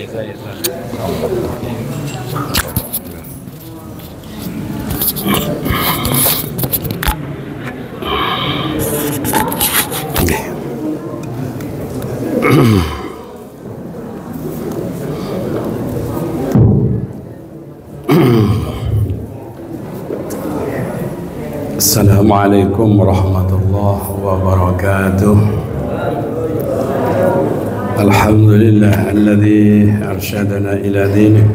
saya. Assalamualaikum warahmatullahi wabarakatuh. Alhamdulillah alladzi arsyadana ila dinih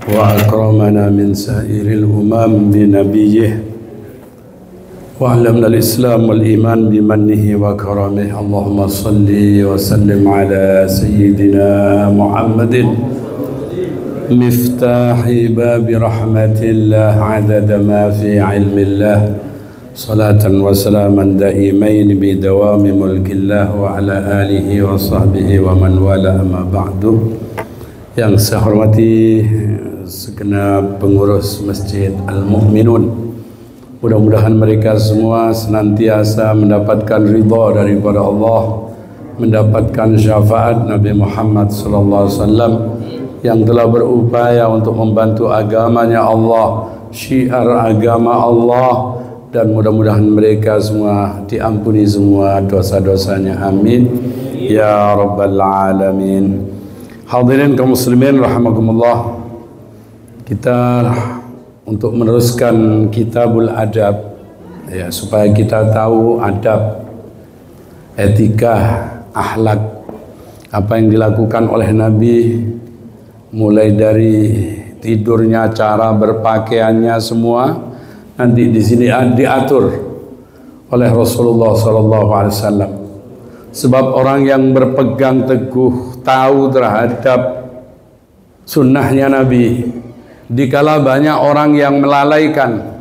wa akramana min sairil umam bi nabiyyih wa 'allamna al-islam wal iman bi mannihi wa karamih. Allahumma salli wa sallim ala sayyidina Muhammadin miftahi babi rahmatillah adada ma fi ilmillah salatan wa salaman daimain bi dawami mulkillah wa ala alihi wa sahbihi wa man wala amma ba'du. Yang saya hormati segenap pengurus Masjid Al-Mu'minun, mudah-mudahan mereka semua senantiasa mendapatkan ridha daripada Allah, mendapatkan syafaat Nabi Muhammad sallallahu alaihi wasallam yang telah berupaya untuk membantu agamanya Allah, syiar agama Allah, dan mudah-mudahan mereka semua diampuni semua dosa-dosanya, amin ya rabbal alamin. Hadirin kaum muslimin rahimakumullah, kita untuk meneruskan kitabul adab ya, supaya kita tahu adab, etika, akhlak, apa yang dilakukan oleh Nabi, mulai dari tidurnya, cara berpakaiannya, semua nanti di sini diatur oleh Rasulullah SAW. Sebab orang yang berpegang teguh tahu terhadap sunnahnya Nabi, dikala banyak orang yang melalaikan.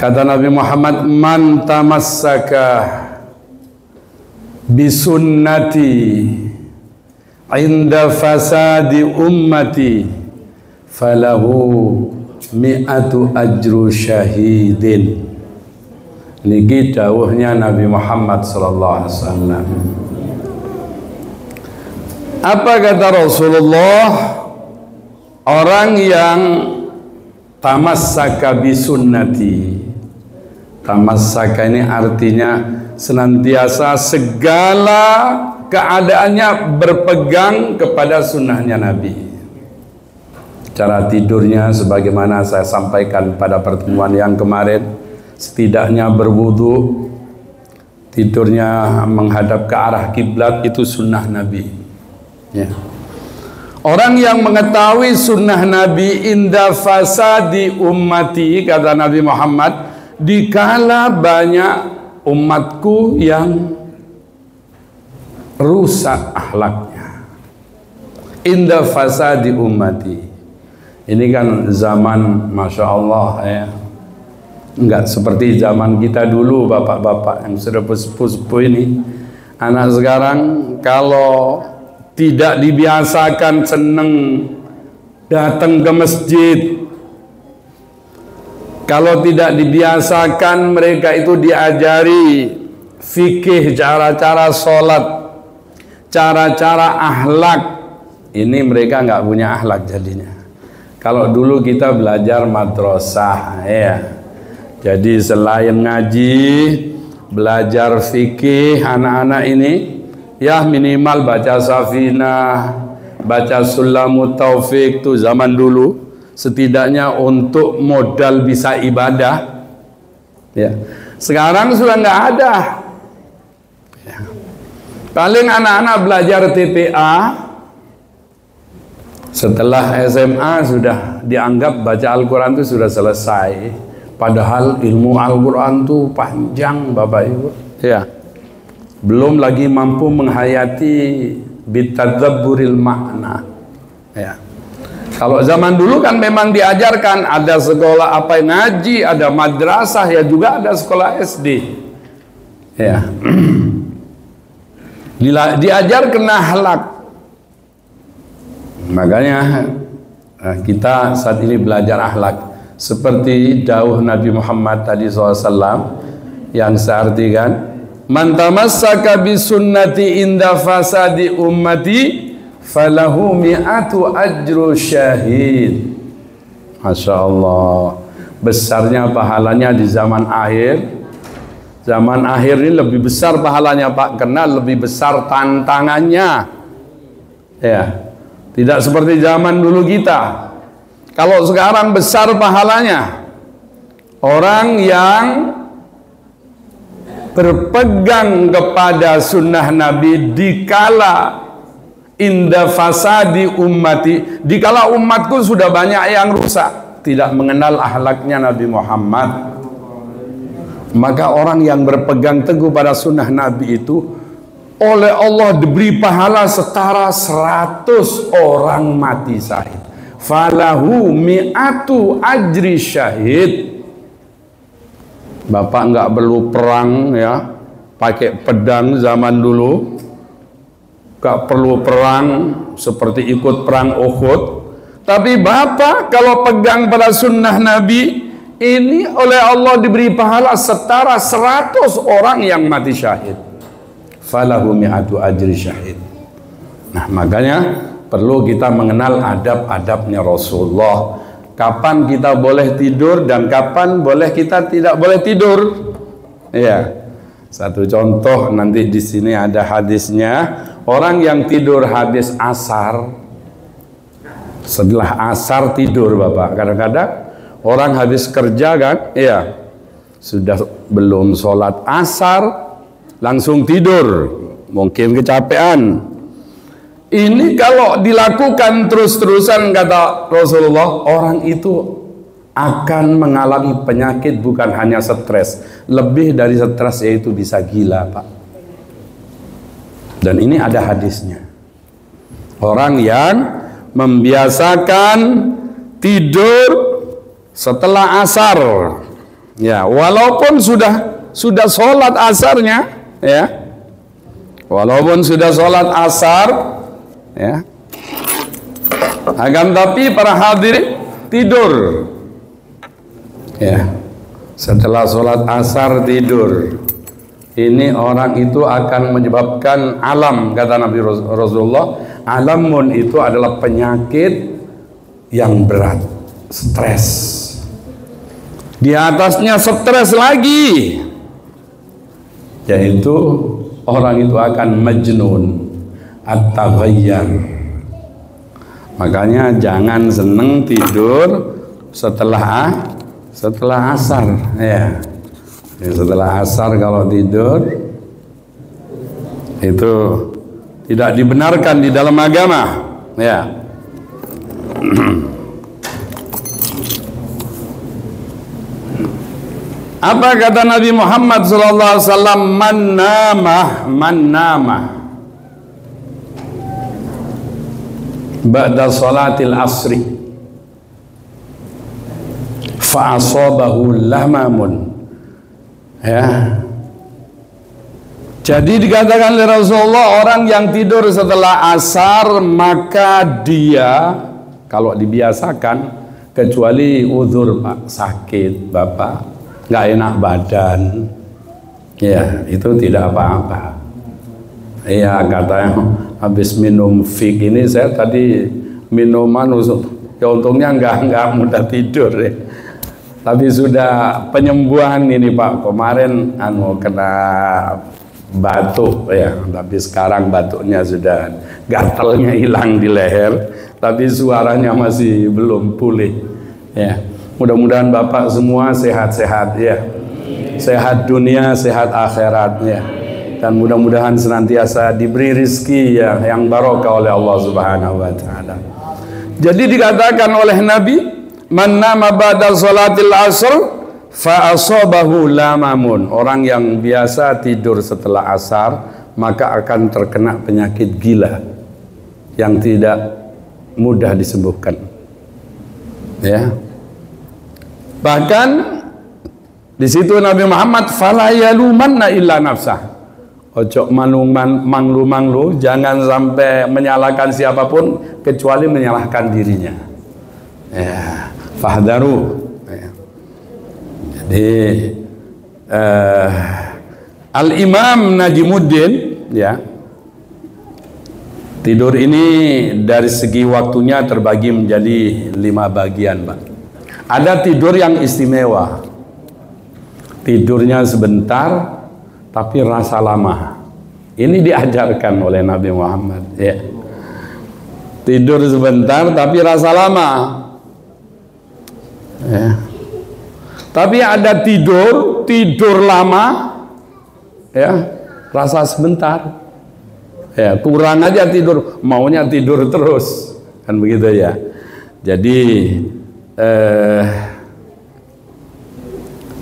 Kata Nabi Muhammad, man tamassaka bisunnati inda fasadi ummati falahu mi'atu ajru syahidin. Niki dawuhnya Nabi Muhammad sallallahu alaihi wasallam. Apa kata Rasulullah? Orang yang tamassaka bisunnati. Tamassaka ini artinya senantiasa segala keadaannya berpegang kepada sunnahnya Nabi. Cara tidurnya sebagaimana saya sampaikan pada pertemuan yang kemarin, setidaknya berwudu, tidurnya menghadap ke arah kiblat, itu sunnah Nabi ya. Orang yang mengetahui sunnah Nabi inda fasadi ummati, kata Nabi Muhammad, dikala banyak umatku yang rusak akhlaknya, inda fasadi ummati. Ini kan zaman Masya Allah ya, enggak seperti zaman kita dulu, bapak-bapak yang sudah sepuh-sepuh ini. Anak sekarang kalau tidak dibiasakan seneng datang ke masjid, kalau tidak dibiasakan mereka itu diajari fikih, cara-cara sholat, cara-cara akhlak, ini mereka nggak punya akhlak jadinya. Kalau dulu kita belajar madrasah ya, jadi selain ngaji, belajar fikih, anak-anak ini ya minimal baca Safinah, baca Sulamut Taufik tuh zaman dulu, setidaknya untuk modal bisa ibadah ya. Sekarang sudah nggak ada ya. Paling anak-anak belajar TPA, setelah SMA sudah dianggap baca Al-Quran itu sudah selesai. Padahal ilmu Al-Quran itu panjang Bapak Ibu ya. Belum lagi mampu menghayati bitadabburil makna ya. Kalau zaman dulu kan memang diajarkan, ada sekolah apa ngaji, ada madrasah ya, juga ada sekolah SD ya. Diajar kena akhlak. Makanya kita saat ini belajar akhlak seperti dawuh Nabi Muhammad tadi SAW yang saya artikan, Man tamassaka bi sunnati inda fasadi ummati falahu mi'atu ajru syahid. Masya Allah, besarnya pahalanya di zaman akhir. Zaman akhir ini lebih besar pahalanya Pak, karena lebih besar tantangannya. Ya, tidak seperti zaman dulu kita. Kalau sekarang besar pahalanya, orang yang berpegang kepada sunnah Nabi dikala inda fasadi ummati, dikala umatku sudah banyak yang rusak, tidak mengenal akhlaknya Nabi Muhammad, maka orang yang berpegang teguh pada sunnah Nabi itu oleh Allah diberi pahala setara 100 orang mati syahid. Falahu mi'atu ajri syahid. Bapak nggak perlu perang ya, pakai pedang zaman dulu, nggak perlu perang seperti ikut perang Uhud. Tapi Bapak kalau pegang pada sunnah Nabi ini oleh Allah diberi pahala setara 100 orang yang mati syahid. Falahu mi'atu ajri syahid. Nah, makanya perlu kita mengenal adab-adabnya Rasulullah. Kapan kita boleh tidur dan kapan boleh kita tidak boleh tidur. Ya. Satu contoh nanti di sini ada hadisnya. Orang yang tidur habis asar, setelah asar tidur Bapak. Kadang-kadang orang habis kerja kan, ya sudah belum sholat asar langsung tidur, mungkin kecapean. Ini kalau dilakukan terus-terusan kata Rasulullah, orang itu akan mengalami penyakit, bukan hanya stres, lebih dari stres, yaitu bisa gila Pak. Dan ini ada hadisnya. Orang yang membiasakan tidur setelah asar, ya walaupun sudah sholat asarnya, ya walaupun sudah sholat asar, ya akan tapi para hadirin tidur, ya setelah sholat asar tidur, ini orang itu akan menyebabkan alam, kata Nabi Rasulullah, alamun itu adalah penyakit yang berat, stres. Di atasnya stres lagi, yaitu orang itu akan majnun, at-taghayyar. Makanya jangan seneng tidur setelah asar, ya. Setelah asar kalau tidur itu tidak dibenarkan di dalam agama, ya. Apa kata Nabi Muhammad SAW? Man nama ba'da salatil asri fa asabahu lamamun, ya. Jadi dikatakan oleh Rasulullah, orang yang tidur setelah asar maka dia, kalau dibiasakan, kecuali uzur Pak, sakit Bapak, nggak enak badan, ya itu tidak apa-apa. Iya, katanya habis minum fik ini, saya tadi minuman ya untungnya nggak mudah tidur ya. Tapi sudah penyembuhan ini Pak, kemarin kena batuk ya, tapi sekarang batuknya sudah, gatalnya hilang di leher, tapi suaranya masih belum pulih ya. Mudah-mudahan Bapak semua sehat-sehat ya, sehat dunia, sehat akhirat ya, dan mudah-mudahan senantiasa diberi rizki ya, yang barokah oleh Allah Subhanahu wa Ta'ala. Jadi dikatakan oleh Nabi, man nama ba'da salatil asr fa asabahu lamamun, orang yang biasa tidur setelah asar maka akan terkena penyakit gila yang tidak mudah disembuhkan, ya. Bahkan di situ Nabi Muhammad, fala yalumanna illa nafsah, ojo manglu-manglu, jangan sampai menyalahkan siapapun kecuali menyalahkan dirinya, ya. Fahdaru, ya. Jadi Al-Imam Najimuddin, ya, tidur ini dari segi waktunya terbagi menjadi 5 bagian, Pak. Ada tidur yang istimewa, tidurnya sebentar tapi rasa lama. Ini diajarkan oleh Nabi Muhammad, ya. Tidur sebentar tapi rasa lama, ya. Tapi ada tidur lama, ya, rasa sebentar, ya, kurang aja tidur, maunya tidur terus, kan begitu ya. Jadi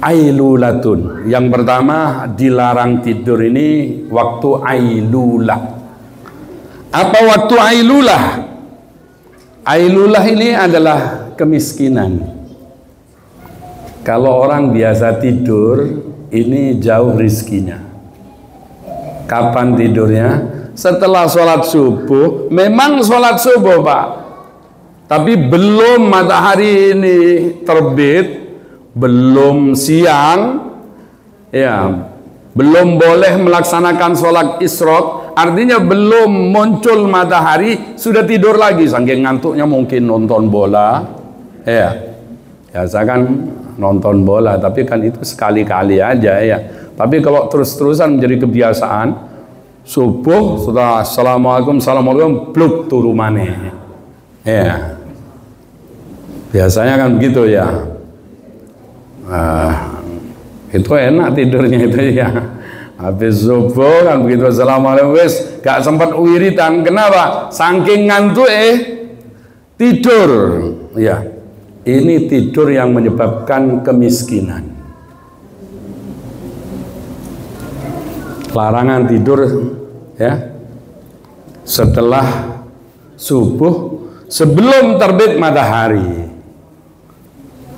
ailulatun, yang pertama dilarang tidur ini waktu ailulah. Apa waktu ailulah? Ailulah ini adalah kemiskinan. Kalau orang biasa tidur, ini jauh rizkinya. Kapan tidurnya? Setelah sholat subuh. Memang sholat subuh, Pak, tapi belum matahari ini terbit, belum siang, ya, belum boleh melaksanakan sholat isyraq. Artinya belum muncul matahari, sudah tidur lagi, saking ngantuknya, mungkin nonton bola, ya, biasa kan nonton bola, tapi kan itu sekali-kali aja, ya. Tapi kalau terus-terusan menjadi kebiasaan, subuh sudah assalamualaikum, bluk turu maneh, ya, biasanya kan begitu, ya. Itu enak tidurnya itu, ya. Habis subuh kan begitu assalamualaikum, wis gak sempat wiridan. Kenapa? Saking ngantuk tidur, ya. Ini tidur yang menyebabkan kemiskinan. Larangan tidur, ya, setelah subuh, sebelum terbit matahari,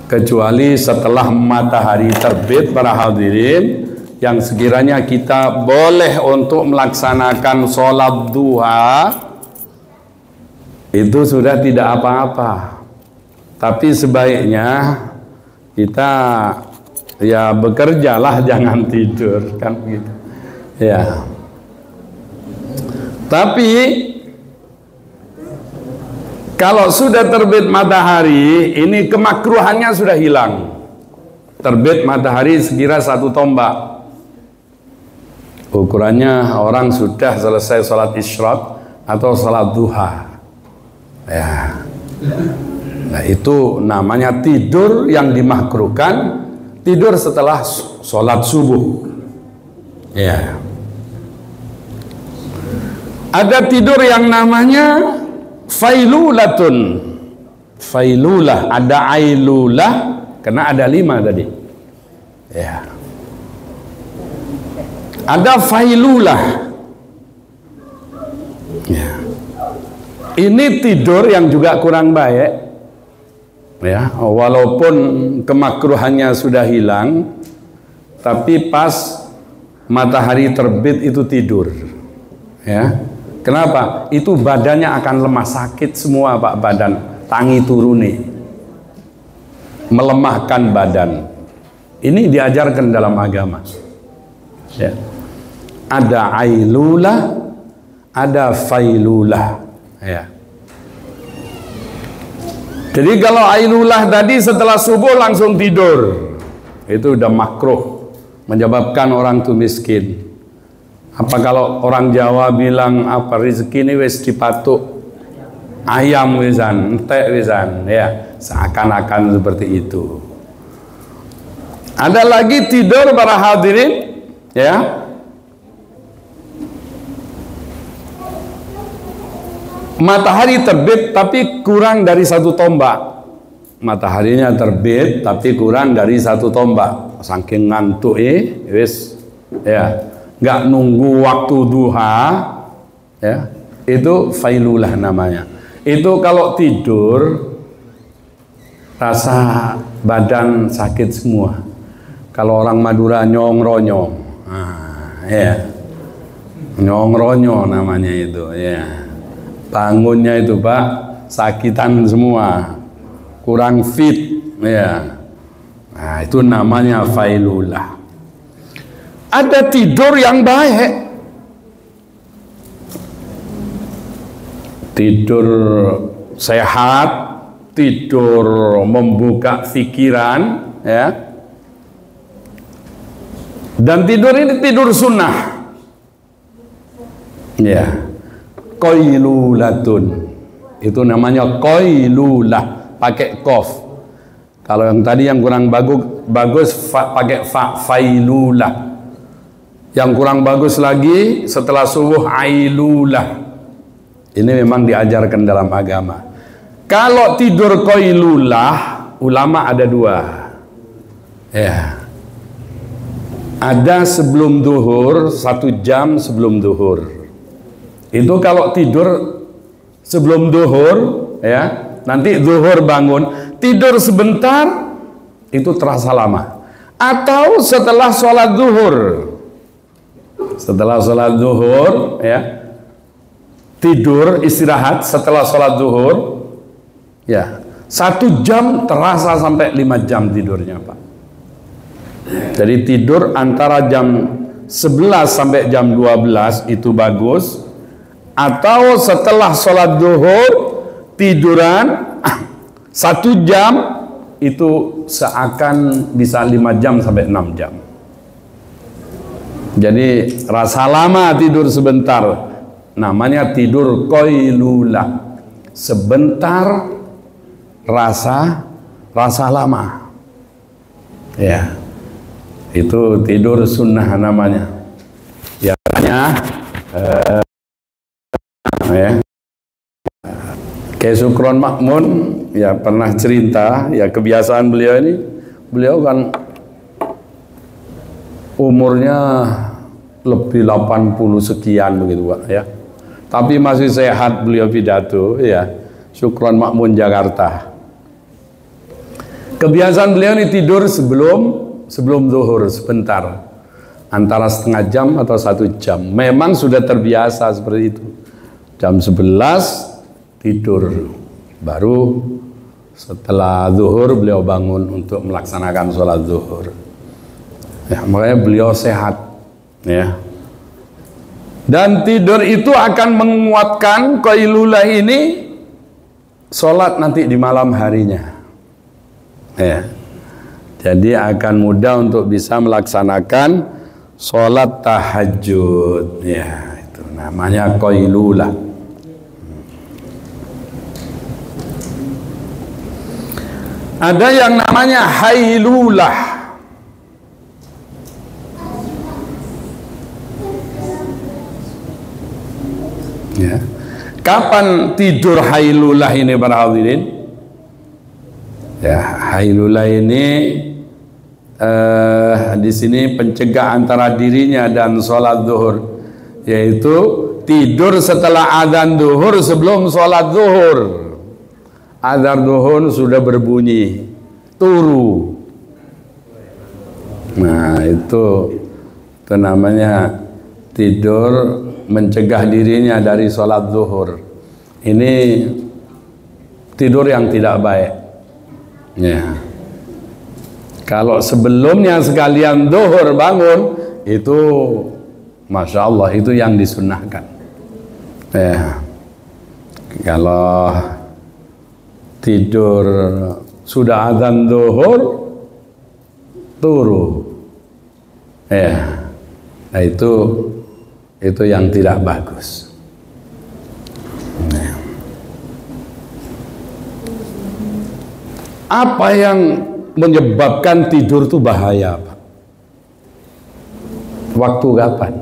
kecuali setelah matahari terbit, para hadirin, yang sekiranya kita boleh untuk melaksanakan sholat duha, itu sudah tidak apa-apa. Tapi sebaiknya kita, ya, bekerjalah, jangan tidur, kan begitu, ya. Tapi kalau sudah terbit matahari, ini kemakruhannya sudah hilang. Terbit matahari sekira 1 tombak. Ukurannya orang sudah selesai sholat isyraq atau sholat duha, ya. Nah, itu namanya tidur yang dimakruhkan, tidur setelah sholat subuh, ya. Ada tidur yang namanya failulatun, failulah, ada ailulah, karena ada 5 tadi, ya. Ada failulah, ya. Ini tidur yang juga kurang baik, ya. Walaupun kemakruhannya sudah hilang, tapi pas matahari terbit itu tidur, ya. Kenapa? Itu badannya akan lemah, sakit semua, Pak, badan, tangi turuni, melemahkan badan. Ini diajarkan dalam agama, ya. Ada ailulah, ada failulah, ya. Jadi kalau ailulah tadi setelah subuh langsung tidur, itu udah makruh, menyebabkan orang itu miskin. Apa kalau orang Jawa bilang apa, rezeki ini wis dipatuk ayam wisan, entek wisan, ya, seakan-akan seperti itu. Ada lagi tidur, para hadirin, ya, matahari terbit tapi kurang dari 1 tombak. Mataharinya terbit tapi kurang dari 1 tombak. Saking ngantuk, wis, ya, nggak nunggu waktu duha, ya, itu failulah namanya. Itu kalau tidur rasa badan sakit semua. Kalau orang Madura nyong-ronyo, ya, nyong-ronyo namanya itu, ya. Bangunnya itu, Pak, sakitan semua, kurang fit, ya. Nah, itu namanya failulah. Ada tidur yang baik, tidur sehat, tidur membuka pikiran, ya. Dan tidur ini tidur sunnah, ya. Qailulatun, itu namanya qailulah, pakai qaf. Kalau yang tadi yang kurang bagus pakai fa, failulah. Yang kurang bagus lagi setelah subuh ailulah. Ini memang diajarkan dalam agama. Kalau tidur qailulah, ulama ada dua. Ya. Ada sebelum duhur, 1 jam sebelum duhur. Itu kalau tidur sebelum duhur, ya, nanti duhur bangun, tidur sebentar, itu terasa lama. Atau setelah sholat duhur. Setelah sholat duhur, ya, tidur istirahat setelah sholat duhur, ya, 1 jam terasa sampai 5 jam tidurnya, Pak. Jadi tidur antara jam 11 sampai jam 12 itu bagus. Atau setelah sholat duhur tiduran 1 jam, itu seakan bisa 5 jam sampai 6 jam. Jadi rasa lama tidur sebentar, namanya tidur qailulah. Sebentar rasa lama, ya, itu tidur sunnah namanya. Ya, ya. Kayak Sukron Makmun, ya, pernah cerita, ya, kebiasaan beliau ini, beliau kan umurnya lebih 80 sekian begitu, Pak, ya. Tapi masih sehat beliau pidato, ya. Sukron Makmun Jakarta. Kebiasaan beliau ini tidur sebelum zuhur sebentar, antara setengah jam atau 1 jam. Memang sudah terbiasa seperti itu. Jam 11 tidur, baru setelah zuhur beliau bangun untuk melaksanakan sholat zuhur. Ya, makanya beliau sehat, ya. Dan tidur itu akan menguatkan qailulah ini, sholat nanti di malam harinya, ya. Jadi akan mudah untuk bisa melaksanakan sholat tahajud, ya. Itu namanya qailulah. Ada yang namanya hailulah. Ya. Kapan tidur hailulah ini para hadirin? Ya, hailulah ini di sini pencegah antara dirinya dan sholat zuhur, yaitu tidur setelah adzan zuhur sebelum sholat zuhur. Adzan zuhur sudah berbunyi, turu. Nah, itu namanya tidur mencegah dirinya dari sholat zuhur. Ini tidur yang tidak baik, ya. Kalau sebelumnya sekalian zuhur bangun, itu Masya Allah, itu yang disunnahkan, ya. Kalau tidur sudah adzan zuhur turu, ya, nah itu yang tidak bagus. Nah. Apa yang menyebabkan tidur itu bahaya, Pak? Waktu kapan?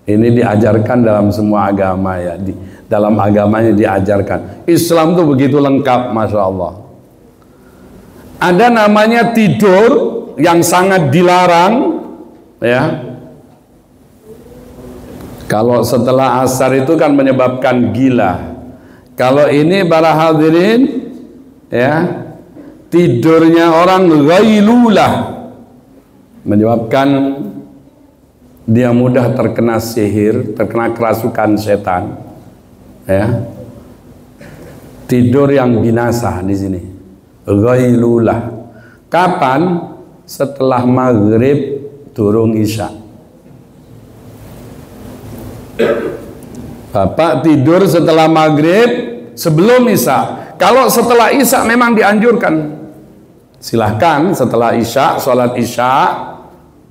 Ini diajarkan dalam semua agama, ya. Dalam agamanya diajarkan. Islam itu begitu lengkap, Masya Allah. Ada namanya tidur yang sangat dilarang, ya. Kalau setelah asar itu kan menyebabkan gila. Kalau ini para hadirin, ya, tidurnya orang ghailulah, menyebabkan dia mudah terkena sihir, terkena kerasukan setan, ya. Tidur yang binasa di sini, ghailulah. Kapan? Setelah maghrib turun isya. Bapak tidur setelah maghrib, sebelum isya. Kalau setelah isya memang dianjurkan. Silahkan setelah isya, sholat isya,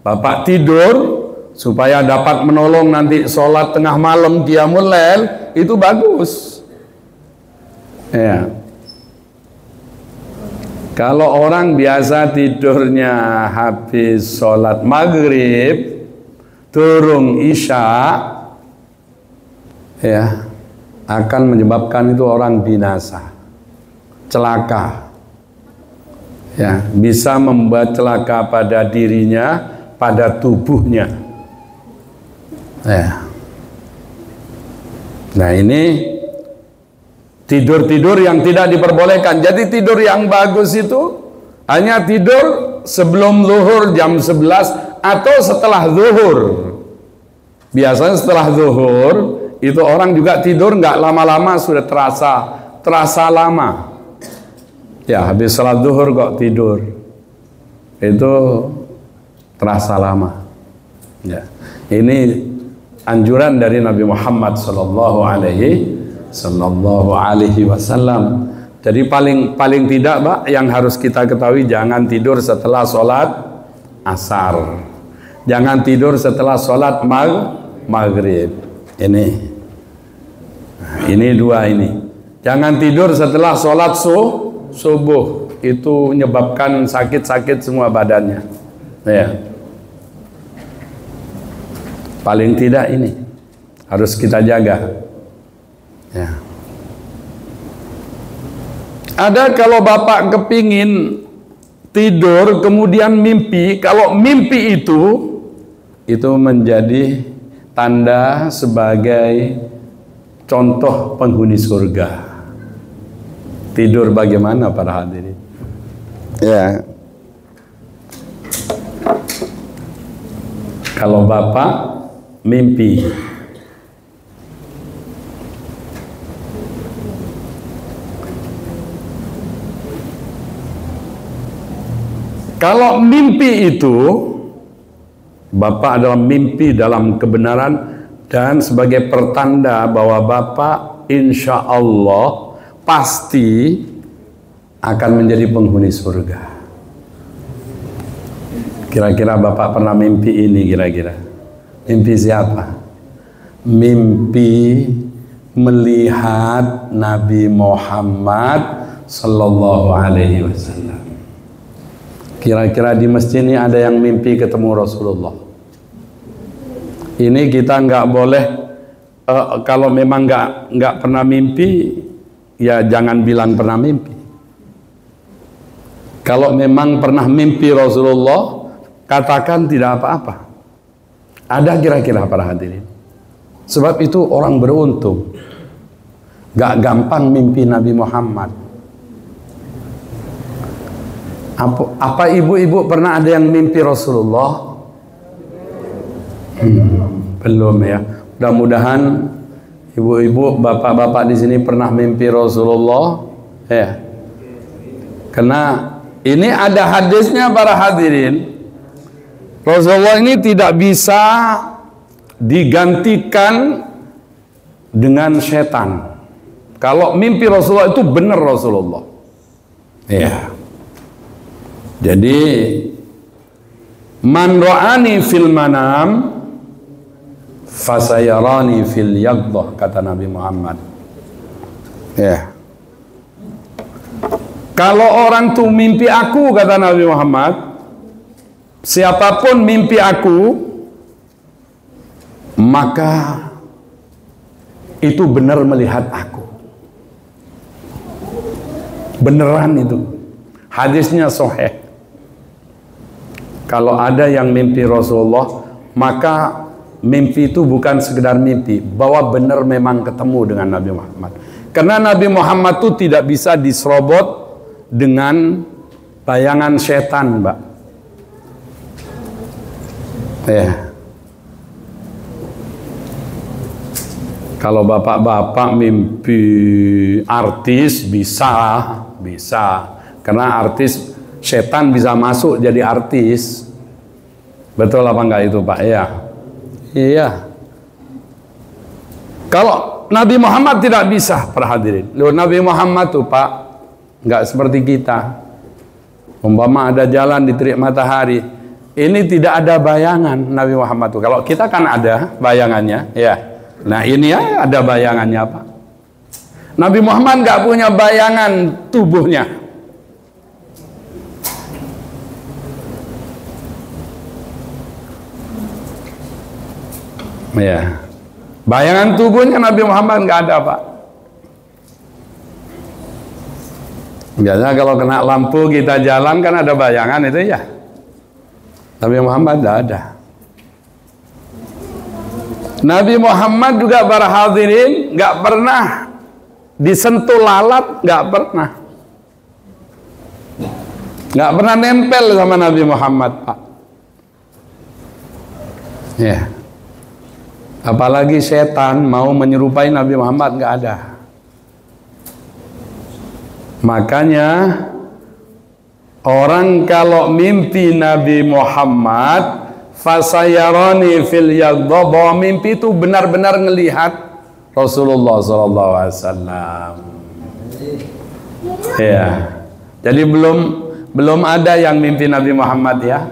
Bapak tidur supaya dapat menolong nanti sholat tengah malam qiyamul lail, itu bagus. Ya. Kalau orang biasa tidurnya habis sholat maghrib, turun isya, ya, akan menyebabkan itu orang binasa, celaka, ya, bisa membuat celaka pada dirinya, pada tubuhnya, ya. Nah, ini tidur-tidur yang tidak diperbolehkan. Jadi tidur yang bagus itu hanya tidur sebelum zuhur jam 11 atau setelah zuhur. Biasanya setelah zuhur itu orang juga tidur nggak lama-lama sudah terasa lama. Ya, habis salat zuhur kok tidur. Itu terasa lama. Ya. Ini anjuran dari Nabi Muhammad sallallahu alaihi wasallam. Jadi paling tidak, Pak, yang harus kita ketahui, jangan tidur setelah sholat asar. Jangan tidur setelah sholat maghrib. Ini dua ini. Jangan tidur setelah sholat subuh. Itu menyebabkan sakit-sakit semua badannya. Ya. Paling tidak ini harus kita jaga. Ya. Ada kalau Bapak kepingin tidur kemudian mimpi, kalau mimpi itu menjadi tanda sebagai contoh penghuni surga. Tidur bagaimana para hadirin? Ya. Kalau Bapak mimpi, kalau mimpi itu Bapak adalah mimpi dalam kebenaran dan sebagai pertanda bahwa Bapak insya Allah pasti akan menjadi penghuni surga. Kira-kira Bapak pernah mimpi ini kira-kira? Mimpi siapa? Mimpi melihat Nabi Muhammad sallallahu alaihi wasallam. Kira-kira di masjid ini ada yang mimpi ketemu Rasulullah. Ini kita nggak boleh, kalau memang nggak pernah mimpi, ya jangan bilang pernah mimpi. Kalau memang pernah mimpi Rasulullah, katakan tidak apa-apa. Ada kira-kira para hadirin. Sebab itu orang beruntung. Gak gampang mimpi Nabi Muhammad. Apa ibu-ibu pernah ada yang mimpi Rasulullah? Belum ya. Mudah-mudahan ibu-ibu, bapak-bapak di sini pernah mimpi Rasulullah. Ya. Karena ini ada hadisnya para hadirin. Rasulullah ini tidak bisa digantikan dengan setan. Kalau mimpi Rasulullah itu benar Rasulullah. Ya. Jadi man ra'ani fil manam fasayarani fil yaqdah, kata Nabi Muhammad. Ya. Kalau orang tuh mimpi aku, kata Nabi Muhammad, siapapun mimpi aku, maka itu benar melihat aku. Beneran itu. Hadisnya sahih. Kalau ada yang mimpi Rasulullah, maka mimpi itu bukan sekedar mimpi, bahwa benar memang ketemu dengan Nabi Muhammad. Karena Nabi Muhammad itu tidak bisa diserobot dengan bayangan setan, Mbak. Ya. Kalau bapak-bapak mimpi artis bisa. Karena artis, setan bisa masuk jadi artis. Betul apa enggak itu, Pak? Iya. Iya. Kalau Nabi Muhammad tidak bisa, para hadirin. Loh, Nabi Muhammad tuh Pak, nggak seperti kita. Umpama ada jalan di terik matahari, ini tidak ada bayangan Nabi Muhammad tuh. Kalau kita kan ada bayangannya, ya. Nah ini ya ada bayangannya Pak. Nabi Muhammad nggak punya bayangan tubuhnya. Ya, bayangan tubuhnya Nabi Muhammad nggak ada Pak. Biasanya kalau kena lampu kita jalan kan ada bayangan itu ya. Nabi Muhammad tidak ada. Nabi Muhammad juga para hadirin nggak pernah disentuh lalat, nggak pernah. Nggak pernah nempel sama Nabi Muhammad Pak. Ya. Apalagi setan mau menyerupai Nabi Muhammad, nggak ada. Makanya orang kalau mimpi Nabi Muhammad fasayarani fil yaqdha, bahwa mimpi itu benar-benar ngelihat Rasulullah SAW. Ya. Jadi belum ada yang mimpi Nabi Muhammad ya.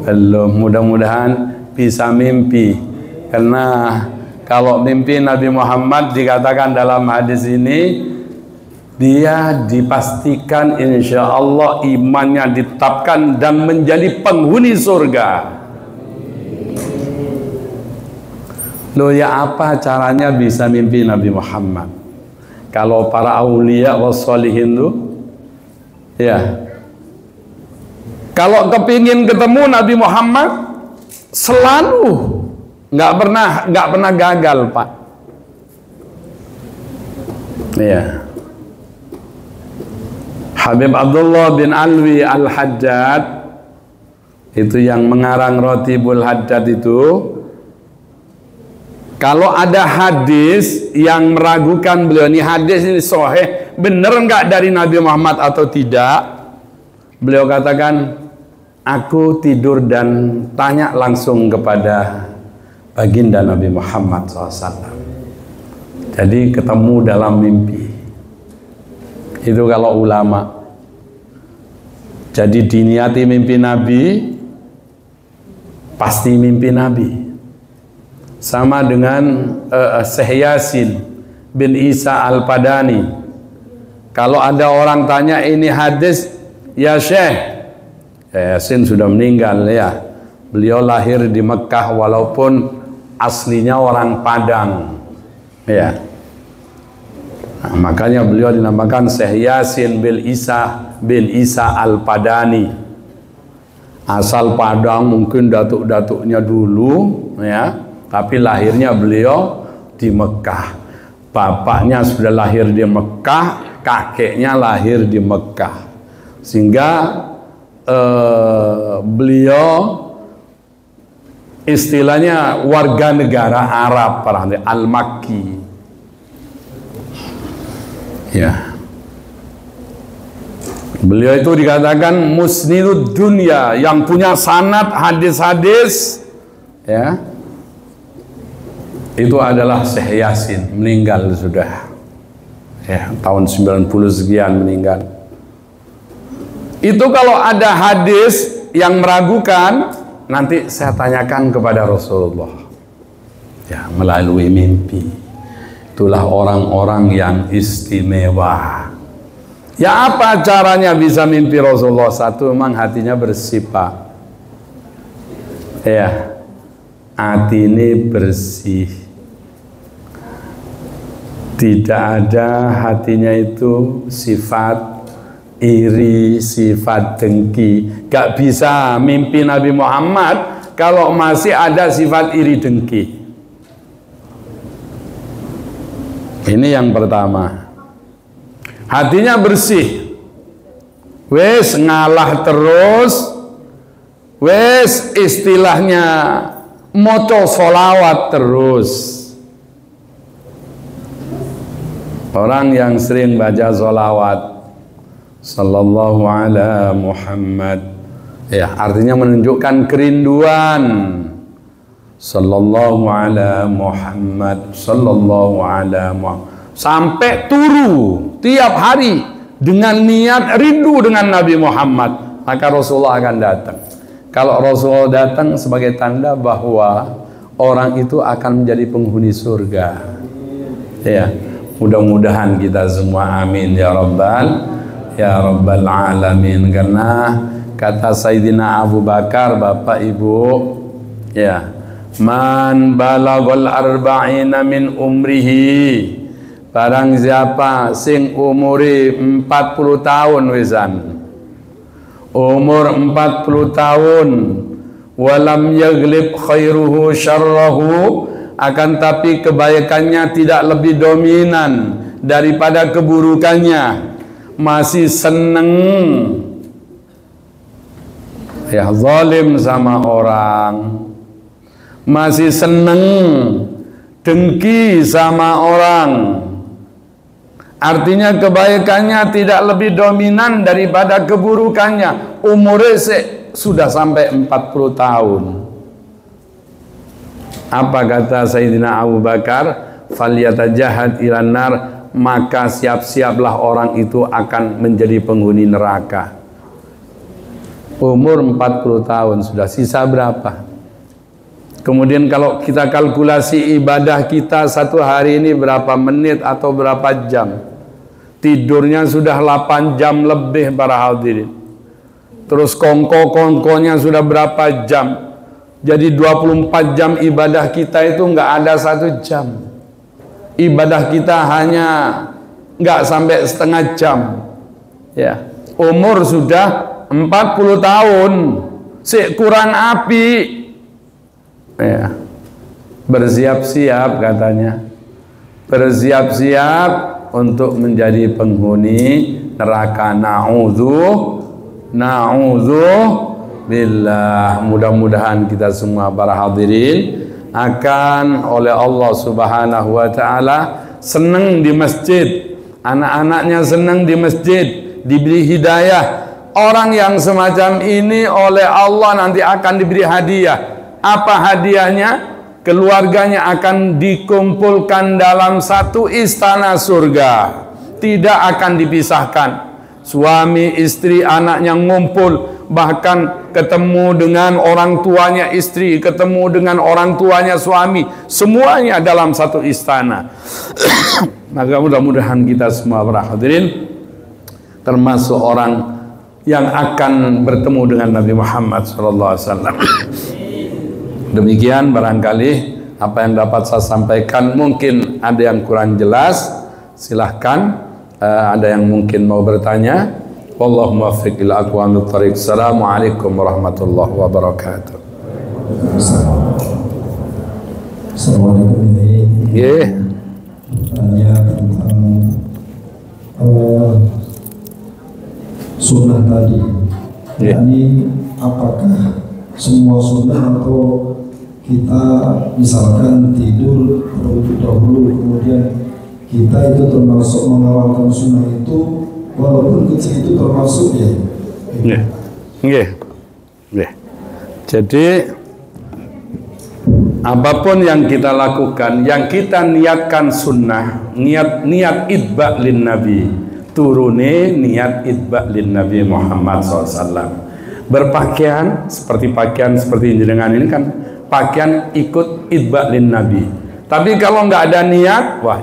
Belum, mudah-mudahan bisa mimpi. Karena kalau mimpi Nabi Muhammad dikatakan dalam hadis ini, dia dipastikan insya Allah imannya ditetapkan dan menjadi penghuni surga. Loh ya, apa caranya bisa mimpi Nabi Muhammad? Kalau para aulia wassalihin tuh, ya, kalau kepingin ketemu Nabi Muhammad selalu nggak pernah gagal Pak. Ya. Habib Abdullah bin Alwi Al-Haddad itu yang mengarang Ratibul Haddad itu, kalau ada hadis yang meragukan beliau, ini hadis ini sahih, benar nggak dari Nabi Muhammad atau tidak, beliau katakan, aku tidur dan tanya langsung kepada baginda Nabi Muhammad SAW. Jadi ketemu dalam mimpi. Itu kalau ulama. Jadi diniati mimpi Nabi, pasti mimpi Nabi. Sama dengan Syekh Yasin bin Isa Al-Padani. Kalau ada orang tanya ini hadis, ya Syekh, Yasin sudah meninggal ya. Beliau lahir di Mekah walaupun aslinya orang Padang. Ya. Nah, makanya beliau dinamakan Syekh Yasin bin Isa Al-Padani. Asal Padang, mungkin datuk-datuknya dulu ya, tapi lahirnya beliau di Mekah. Bapaknya sudah lahir di Mekah, kakeknya lahir di Mekah. Sehingga beliau istilahnya warga negara Arab, Al-Makki. Ya. Beliau itu dikatakan musnidud dunya, yang punya sanad hadis-hadis ya. Itu adalah Syekh Yasin, meninggal sudah. Ya, tahun 90 sekian meninggal. Itu kalau ada hadis yang meragukan, nanti saya tanyakan kepada Rasulullah. Ya, melalui mimpi. Itulah orang-orang yang istimewa. Ya, apa caranya bisa mimpi Rasulullah? Satu, memang hatinya bersih Pak. Ya, hati ini bersih. Tidak ada hatinya itu sifat iri, sifat dengki. Gak bisa mimpi Nabi Muhammad kalau masih ada sifat iri dengki. Ini yang pertama. Hatinya bersih. Wes ngalah terus. Wes istilahnya moco solawat terus. Orang yang sering baca solawat Sallallahu ala Muhammad, ya, artinya menunjukkan kerinduan sallallahu ala Muhammad, sallallahu ala Muhammad, sampai turu tiap hari dengan niat rindu dengan Nabi Muhammad, maka Rasulullah akan datang. Kalau Rasulullah datang sebagai tanda bahwa orang itu akan menjadi penghuni surga. Ya, mudah-mudahan kita semua amin ya rabbal alamin. Karena kata Sayyidina Abu Bakar, Bapak Ibu, ya, man balaghal arba'ina min umrihi, barang siapa sing umuri 40 tahun wisan, umur 40 tahun, walam yaglib khairuhu syarrahu, akan tapi kebaikannya tidak lebih dominan daripada keburukannya, masih seneng ya zalim sama orang, masih seneng dengki sama orang, artinya kebaikannya tidak lebih dominan daripada keburukannya, umurnya sudah sampai 40 tahun. Apa kata Sayyidina Abu Bakar? Falyatajahad ilan nar, maka siap-siaplah orang itu akan menjadi penghuni neraka. Umur 40 tahun sudah, sisa berapa? Kemudian kalau kita kalkulasi ibadah kita satu hari ini berapa menit atau berapa jam, tidurnya sudah 8 jam lebih para hadirin. Terus kongko-kongkonya sudah berapa jam? Jadi 24 jam ibadah kita itu nggak ada 1 jam. Ibadah kita hanya nggak sampai setengah jam. Ya, umur sudah 40 tahun, kurang api. Ya, bersiap-siap katanya, bersiap-siap untuk menjadi penghuni neraka. Na'udzubillah. Mudah-mudahan kita semua para hadirin akan oleh Allah Subhanahu wa ta'ala senang di masjid, anak-anaknya senang di masjid, diberi hidayah. Orang yang semacam ini oleh Allah nanti akan diberi hadiah. Apa hadiahnya? Keluarganya akan dikumpulkan dalam satu istana surga, tidak akan dipisahkan. Suami, istri, anaknya ngumpul, bahkan ketemu dengan orang tuanya istri, ketemu dengan orang tuanya suami, semuanya dalam satu istana. Maka mudah-mudahan kita semua para hadirin termasuk orang yang akan bertemu dengan Nabi Muhammad SAW. Demikian barangkali apa yang dapat saya sampaikan. Mungkin ada yang kurang jelas, silahkan. Ada yang mungkin mau bertanya. Wallahu muwaffiq ila aqwamit thariq. Assalamualaikum warahmatullahi wabarakatuh. Assalamualaikum. Tanya tentang sunnah tadi. Ini apakah semua sunnah atau kita misalkan tidur terlebih dahulu kemudian kita itu termasuk mengawalkan sunnah itu walaupun kecil itu termasuk ya? Jadi apapun yang kita lakukan, yang kita niatkan sunnah, niat itba' lin nabi, turune niat itba' lin nabi Muhammad SAW. Berpakaian seperti jenengan ini kan pakaian ikut itba' lin nabi. Tapi kalau nggak ada niat, wah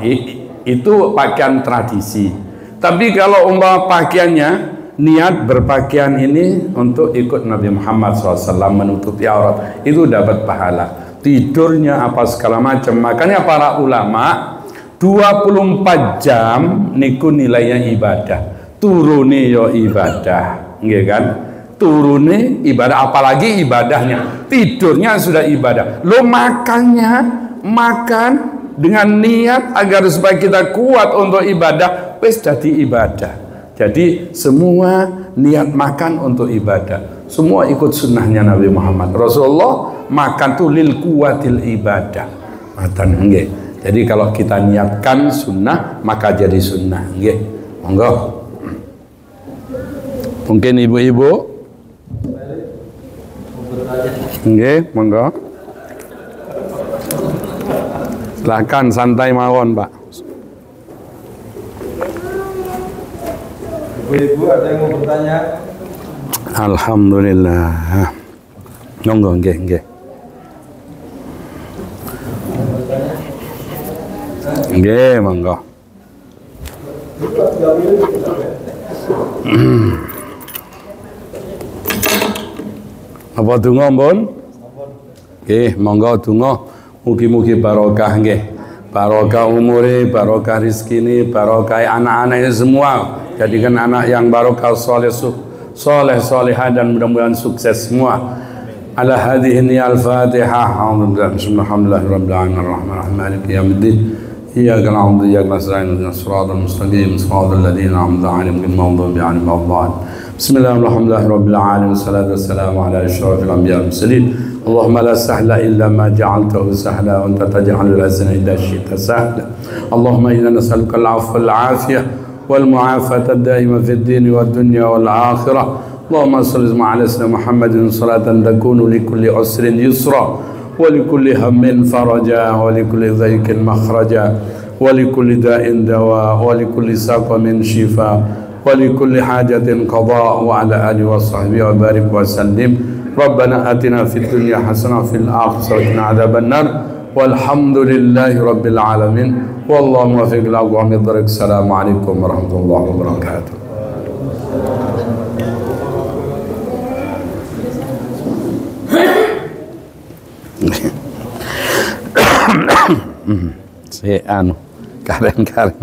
itu pakaian tradisi. Tapi kalau umpama pakaiannya niat berpakaian ini untuk ikut Nabi Muhammad SAW, menutupi aurat, itu dapat pahala. Tidurnya apa segala macam. Makanya para ulama 24 jam niku nilainya ibadah. Turune yo ibadah, nggih kan? Turune ibadah, apalagi ibadahnya. Tidurnya sudah ibadah. Lo makan dengan niat agar supaya kita kuat untuk ibadah, wis jadi ibadah. Jadi semua niat makan untuk ibadah, semua ikut sunnahnya Nabi Muhammad. Rasulullah makan tuh lil kuwatil ibadah. Matan nggih. Jadi kalau kita niatkan sunnah maka jadi sunnah nggih. Monggo. Mungkin ibu-ibu. Nggih, monggo. Silakan santai mawon, Pak. Ibu-ibu ada yang mau bertanya? Alhamdulillah. Monggo, nggih. Nggih, monggo. Apa donga, Mbun? Nggih, monggo donga. Mugi-mugi barokah nggih. Barokah umure, barokah rezekine, barokah anak-anaknya semua. Jadikan anak yang barokah soleh solehah dan mudah-mudahan sukses semua. Ala hadhihi al-Fatihah. Bismillahirrahmanirrahim. Ar-Rahmanir-Rahim. Maliki yaumiddin. Iyyaka na'budu wa iyyaka nasta'in. Ihdinas siratal mustaqim. Siratal ladzina an'amta 'alaihim ghairil maghdubi 'alaihim waladdallin. Bismillahirrahmanirrahim. Wassalatu wassalamu ala asyrafil anbiya'i wal mursalin. اللهم لا سهل إلا ما جعلته سهلا وأنت تجعل الحزن إذا شئت سهلا اللهم إنا نسألك العفو والعافية والمعافاة الدائمة في الدين والدنيا والآخرة اللهم صل على سيدنا محمد صلاة تكون لكل عسر يسرا ولكل هم فرجا ولكل ضيق مخرجا ولكل داء دواء ولكل سقم شفاء ولكل حاجة قضاء وعلى آله وصحبه وبارك وسلم ربنا آتنا في الدنيا حسنة وفي الآخرة وقنا عذاب النار والحمد لله رب العالمين والله موفق لأقوام الطريق السلام عليكم ورحمة الله وبركاته. Si anu karen-karen